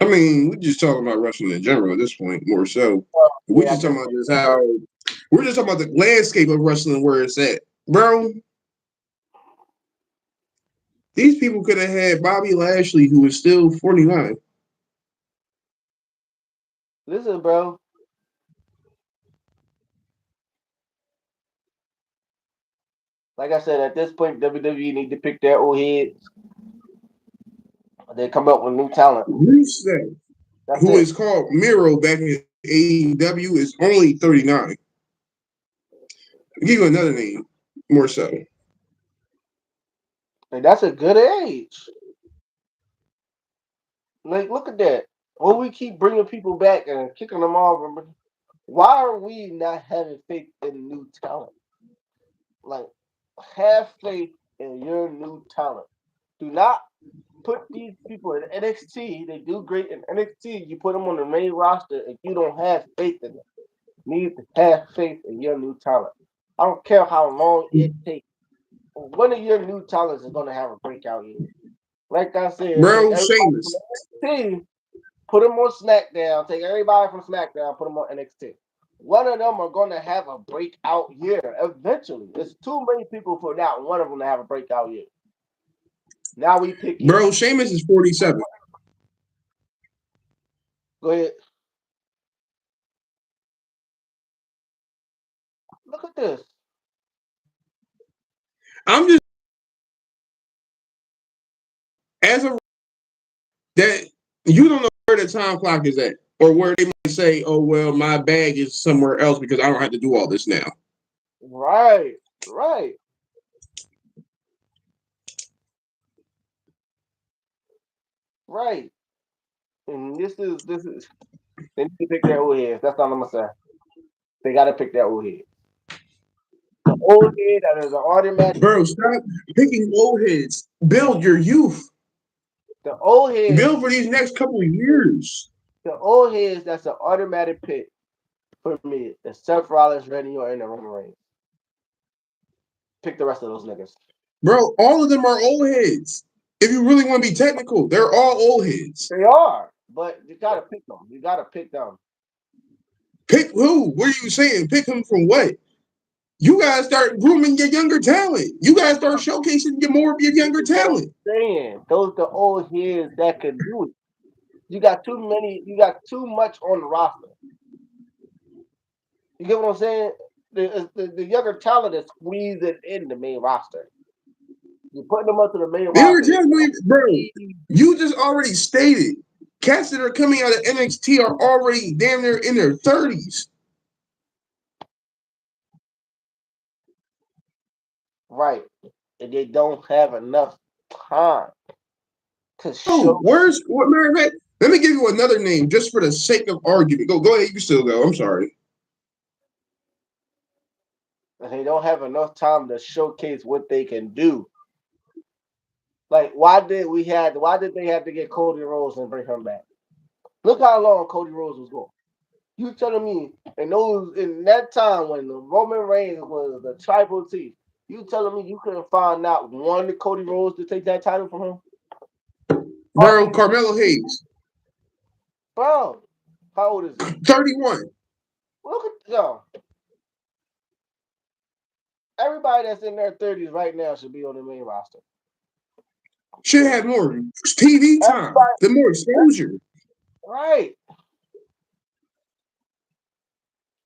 I mean, we're just talking about wrestling in general at this point, more so. Well, We're yeah, I just guess talking about so. just how we're just talking about the landscape of wrestling where it's at, bro. These people could have had Bobby Lashley, who is still 49. Listen, bro. Like I said, at this point, WWE need to pick their old heads. They come up with new talent. Rusev, That's who it. is called Miro back in AEW, is only 39. I'll give you another name, more so. Like, that's a good age. Like, look at that. When we keep bringing people back and kicking them off, why are we not having faith in new talent? Like, have faith in your new talent. Do not put these people in NXT. They do great in NXT. You put them on the main roster and you don't have faith in them. You need to have faith in your new talent. I don't care how long it takes. One of your new talents is going to have a breakout year. Like I said, take Bro, everybody from Sheamus. NXT, put them on SmackDown. Take everybody from SmackDown, put them on NXT. One of them are going to have a breakout year eventually. It's too many people for now. One of them to have a breakout year. Now we picking. Bro, Sheamus is 47. Go ahead. Look at this. I'm just as a that you don't know where the time clock is at, or where they might say, "Oh well, my bag is somewhere else because I don't have to do all this now." Right. Right. Right. And this is they need to pick their old heads. That's all I'm gonna say. They gotta pick their old heads. The old head that is an automatic. Bro, stop picking old heads. Build your youth. The old heads, Build for these next couple of years. the old heads. That's an automatic pick for me. It's Seth Rollins, Randy Orton, and Roman Reigns. Pick the rest of those niggas. Bro, all of them are old heads. If you really want to be technical, they're all old heads. They are, but you gotta pick them. You gotta pick them. Pick who? What are you saying? Pick them from what? You guys start grooming your younger talent. You guys start showcasing more of your younger That's what I'm talent. saying. Those the old heads that can do it. You got too many. You got too much on the roster. You get what I'm saying? The younger talent is squeezing in the main roster. You're putting them up to the main The younger roster. talent, bro. You just already stated cats that are coming out of NXT are already damn near in their 30s. Right. And they don't have enough time to Oh, show. where's what matter of fact? Let me give you another name just for the sake of argument. Go ahead, you can still go. I'm sorry. They don't have enough time to showcase what they can do. Like, why did they have to get Cody Rhodes and bring him back? Look how long Cody Rhodes was gone. You telling me in that time when the Roman Reigns was the tribal chief, you telling me you couldn't find out one Cody Rhodes to take that title from him? Bro, Carmelo Hayes, Bro, how old is he? 31. Look at yo. Everybody that's in their 30s right now should be on the main roster. Should have more TV time, Everybody, the more exposure. right?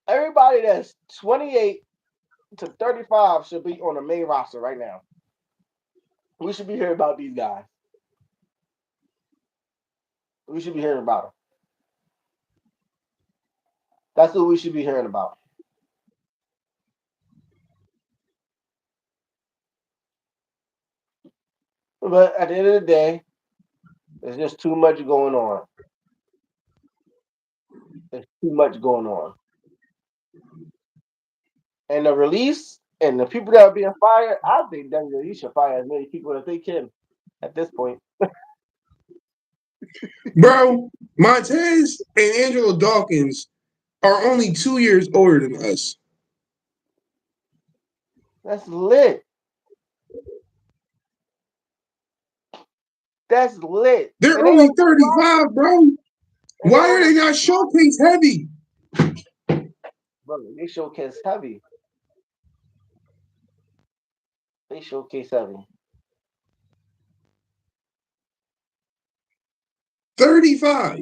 Everybody that's 28 to 35 should be on the main roster right now. We should be hearing about these guys. We should be hearing about them. That's what we should be hearing about. But at the end of the day, there's just too much going on. There's too much going on. And the release and the people that are being fired, I think WWE should fire as many people as they can at this point. Bro, Montez and Angelo Dawkins are only 2 years older than us. That's lit. That's lit. They're And they only on the 35, bro. and they Why on are the they not showcase heavy? brother, they showcase heavy. They showcase heavy. 35.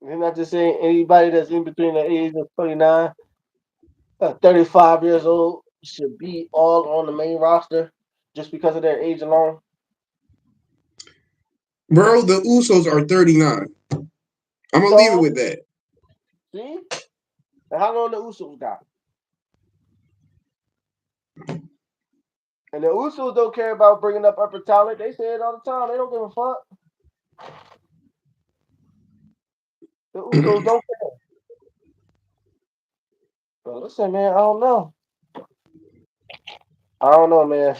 You're not just saying anybody that's in between the age of 29 35 years old should be all on the main roster just because of their age alone. Bro, the Usos are 39. I'm going to leave it So, with that. see? And how long the Usos got? And the Usos don't care about bringing up upper talent. They say it all the time. They don't give a fuck. The Usos don't care. But listen, man, I don't know. I don't know, man.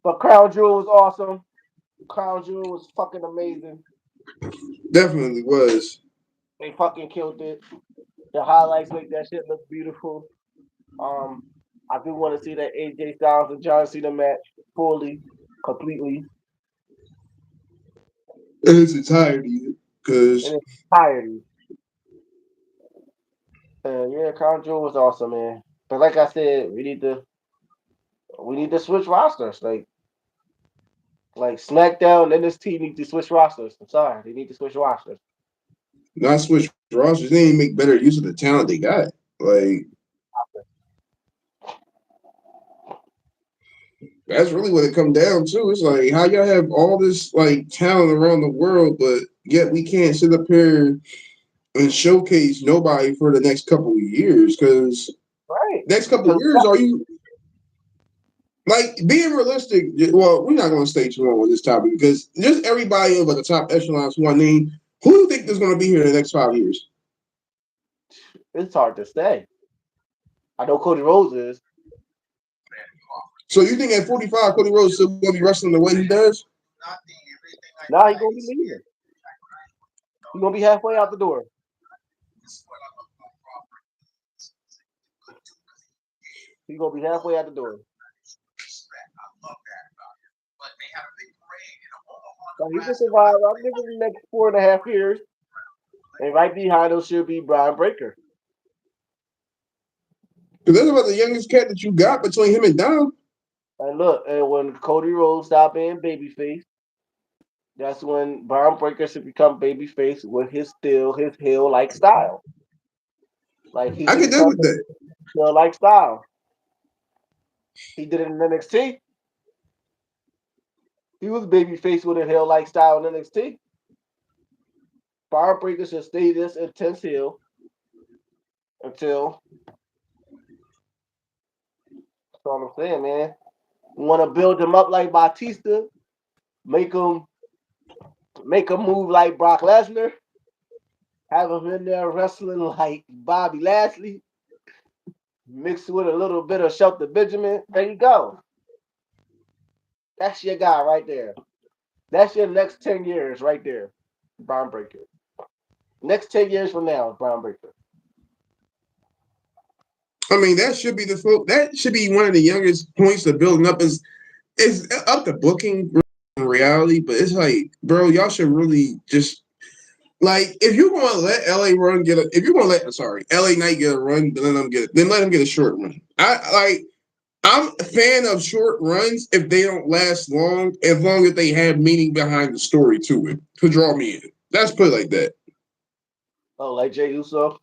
But Crown Jewel was awesome. Crown Jewel was fucking amazing. Definitely was. They fucking killed it. The highlights make that shit look beautiful. Um, I do want to see that AJ Styles and John Cena match fully, completely, In its entirety. in Because, its entirety. Yeah, Crown Jewel was awesome, man. But like I said, we need to switch rosters. Like SmackDown and this team need to switch rosters. I'm sorry, they need to switch rosters. not switch rosters. They didn't make better use of the talent they got. Like, that's really what it come down to. It's like how y'all have all this like talent around the world, but yet we can't sit up here and showcase nobody for the next couple of years. Because Right. next couple of Because years, are you Like being realistic. Well, we're not going to stay too long on this topic because just everybody of like the top echelons who I name. Who do you think is going to be here in the next 5 years? It's hard to say. I know Cody Rhodes is. So you think at 45, Cody Rhodes still going to be wrestling the way he does? Now he gonna be leaving. He gonna be halfway out the door. He gonna be halfway out the door. So he can survive. I'm giving the next 4.5 years. And right behind him should be Brian Breaker. Because that's about the youngest cat that you got between him and Dom. And look, and when Cody Rhodes stop being babyface, that's when Brian Breaker should become babyface with his heel like style. Like he I should could deal become with that. heel like style. He did it in NXT. He was babyface with a heel like style in NXT. Brian Breaker should stay this intense heel until. That's all I'm saying, man. You want to build him up like Batista, make him move like Brock Lesnar, have him in there wrestling like Bobby Lashley, mixed with a little bit of Shelton Benjamin. There you go. That's your guy right there. That's your next 10 years right there, Brian Breaker. Next 10 years from now, Brian Breaker. I mean, that should be one of the youngest points of building up. Is up to booking in reality, but it's like, bro, y'all should really just like if you're going to let LA run get a if you're going to let LA Knight get a run, then let him get a short run. I'm a fan of short runs if they don't last long, as long as they have meaning behind the story to it to draw me in. Let's put it like that. Oh, like Jay Uso.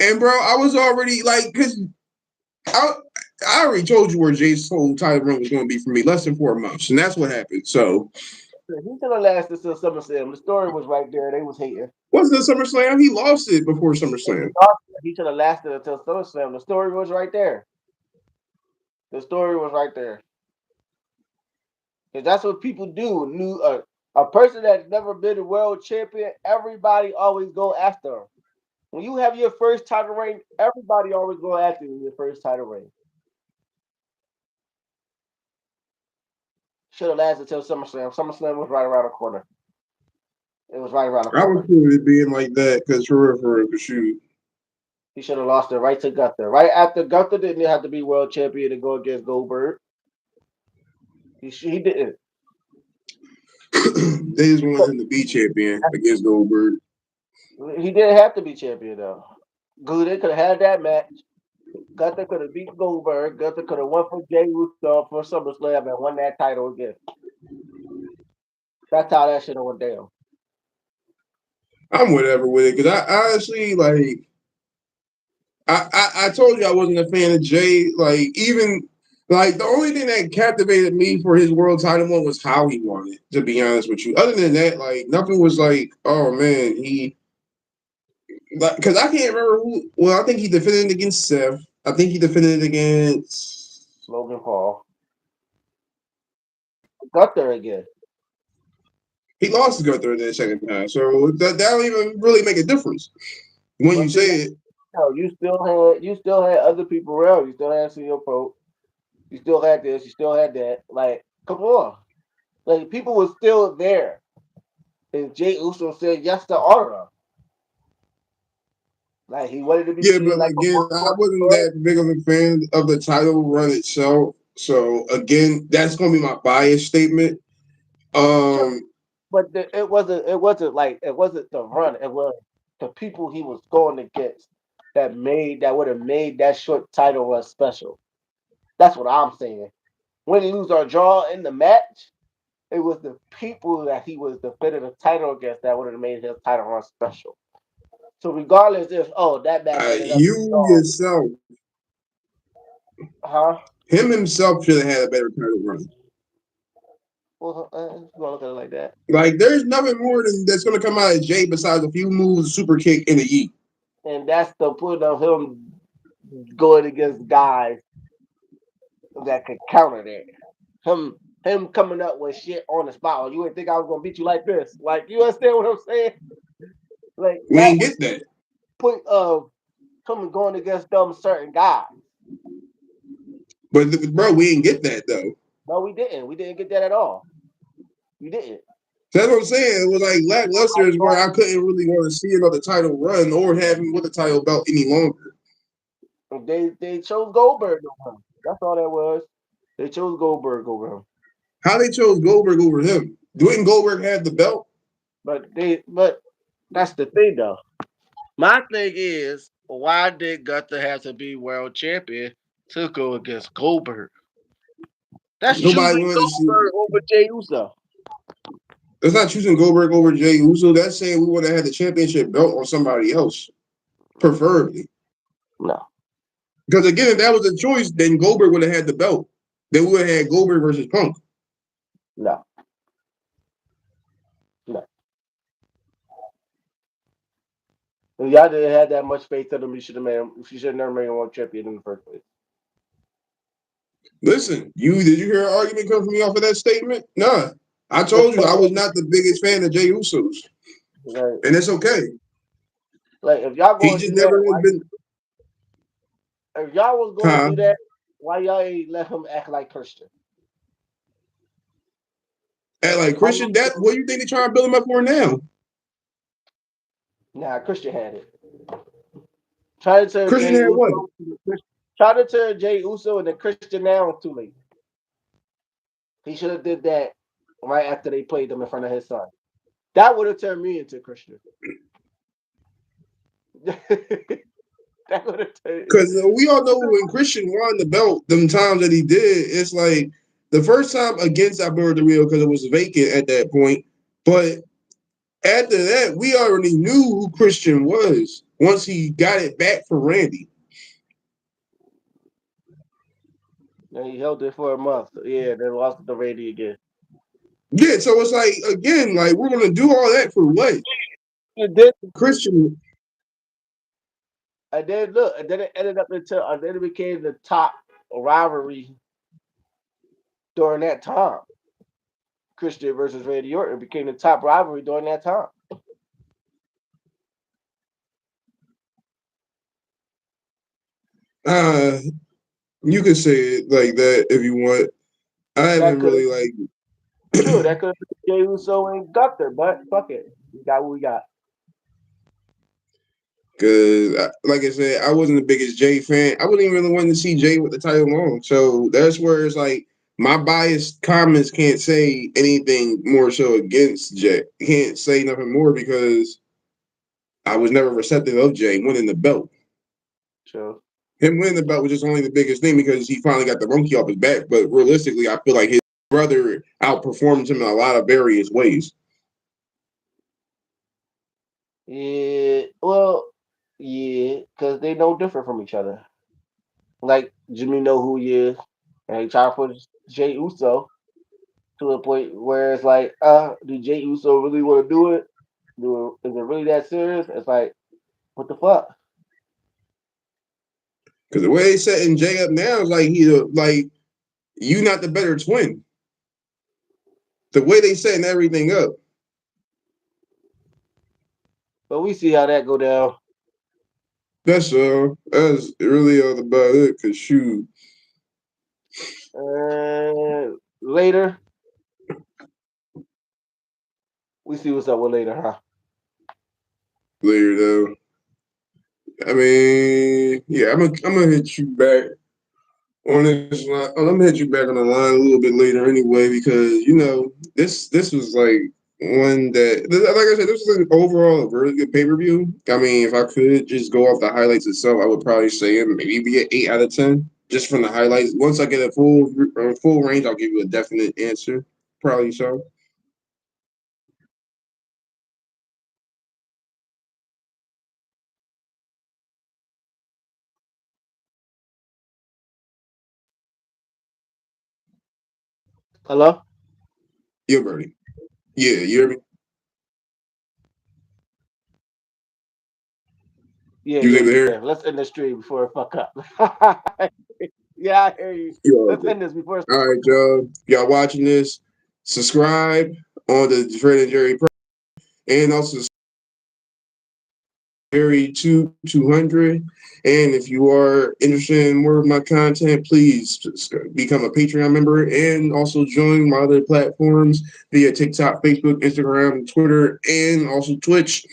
And bro, I was already like, because I, I already told you where Jay's whole title run was going to be for me, less than 4 months, and that's what happened. So, He should have lasted till SummerSlam. The story was right there. They was hating. wasn't it SummerSlam? He lost it before SummerSlam. He should have lasted until SummerSlam. The story was right there. The story was right there. Because that's what people do. A person that's never been a world champion, everybody always go after him. When you have your first title reign, everybody always go after you your first title reign. Should have lasted until SummerSlam. SummerSlam was right around the corner. It was right around the I was corner. cool with it being like that because for shoot. He should have lost it right to Gunther. Right after Gunther didn't have to be world champion to go against Goldberg. He didn't. They just wanted him to be champion against Goldberg. He didn't have to be champion though. Good, could have had that match. Gunther could have beat Goldberg. Gunther could have won for Jey Uso for SummerSlam and won that title again. That's how that should have went down. I'm whatever with it because I honestly like I told you I wasn't a fan of Jay. Like even like the only thing that captivated me for his world title one was how he won it. To be honest with you, other than that, like nothing was like, oh man, he like because I can't remember who. Well, I think he defended against Seth. I think he defended against. Logan Paul. Gunther again. He lost to Gunther in that second time, so that don't even really make a difference when you But see, say it. no, you still had other people around. You still had CEO Pope. You still had this. You still had that. Like, come on. Like people were still there. And Jay Uso said yes to all of them. Like he wanted to be Yeah, seen but like a again, I workhorse. wasn't that big of a fan of the title run itself. So again, that's gonna be my bias statement. Sure. Um, But it wasn't the run. It was the people he was going against that would have made that short title run special. That's what I'm saying. When he lose or draw in the match, it was the people that he was defending the title against that would have made his title run special. So regardless if that match ended up you draw, yourself, huh? him himself should have had a better title run. Well, you gonna look at it like that. Like, there's nothing more than that's gonna come out of Jay besides a few moves, a super kick, and a yeet. And that's the point of him going against guys. that could counter that. Him coming up with shit on the spot. You didn't think I was gonna beat you like this. Like you understand what I'm saying? Like We that ain't was get that. point of him going against them certain guys. But bro, we ain't get that though. No, we didn't. We didn't get that at all. We didn't. So that's what I'm saying. It was like lackluster I is where thought I couldn't really want to see another title run or have him with the title belt any longer. they chose Goldberg over him. That's all that was. They chose Goldberg over him. How they chose Goldberg over him? Didn't Goldberg have the belt? But that's the thing though. My thing is, why did Gunther have to be world champion to go against Goldberg? That's Nobody choosing wanted to see. Goldberg over Jey Uso. That's not choosing Goldberg over Jey Uso. That's saying we would have had the championship belt on somebody else, preferably. No, Because again, if that was a choice, then Goldberg would have had the belt. Then we would have had Goldberg versus Punk. no, no. If y'all didn't have that much faith in him, you should have made him. You should have never made him world champion in the first place. Listen, did you hear an argument come from me off of that statement? Nah. I told you I was not the biggest fan of Jey Usos. like, And it's okay. like if y'all He gonna just do that, never has why? been If y'all was gonna huh? do that, why y'all ain't let him act like Christian? And like Why y'all Christian, that go- what do you think they trying to build him up for now? Nah, Christian had it. Try to turn Christian Jay had what? Uso. Try to turn Jay Uso into Christian now. It's too late. He should have did that right after they played them in front of his son. That would have turned me into Christian. that would have turned. Because we all know when Christian won the belt, them times that he did, it's like the first time against Alberto Del Rio because it was vacant at that point. But after that, we already knew who Christian was once he got it back for Randy. And he held it for a month. Yeah, then lost it to Randy again. Yeah, so it's like again, like we're gonna do all that for what? And then, Christian, and then look, and then it ended up into, and then it became the top rivalry during that time. Christian versus Randy Orton became the top rivalry during that time. uh, you can say it like that if you want. I That haven't could really have like true. That could have been Jey Uso and Gunther, but fuck it. We got what we got. because, like I said, I wasn't the biggest Jay fan. I wasn't even really wanting to see Jay with the title on. So that's where it's like my biased comments can't say anything more so against Jay. Can't say nothing more because I was never receptive of Jay winning the belt. True. Him winning the belt was just only the biggest thing because he finally got the monkey off his back. But realistically, I feel like his brother outperformed him in a lot of various ways. Yeah. Well, yeah, because they know different from each other. Like Jimmy know who he is, and he try to push Jay Uso to a point where it's like, do Jay Uso really want to do it? Is it really that serious? It's like, what the fuck? Because the way they setting Jay up now is like he like you not the better twin. The way they setting everything up. But we see how that go down. That's all. That's really all about it. Cause shoot, And later, we see what's up with later, huh? later though. I mean, yeah, I'm gonna hit you back on this line. I'm gonna hit you back on the line a little bit later anyway because this was like one that like I said, this was like overall a really good pay per view. I mean, if I could just go off the highlights itself, I would probably say it maybe be an 8 out of 10 just from the highlights. Once I get a full range, I'll give you a definite answer. Probably so. Hello? Yeah, Bernie. Yeah, you hear me? Yeah, You was yeah, able to yeah. hear? Let's end the stream before it fuck up. Yeah, I hear you. You all Let's good. end this before it's All right, y'all. Y'all watching this? Subscribe on the Fred and Jerry and also Jerry 200. And if you are interested in more of my content, please become a Patreon member and also join my other platforms via TikTok, Facebook, Instagram, Twitter, and also Twitch.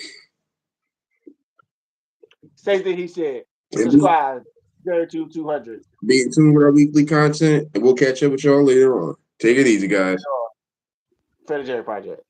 same thing he said. And Subscribe. Jerry 200. be in tune with our weekly content, and we'll catch up with y'all later on. Take it easy, guys. Fred and Jerry Project.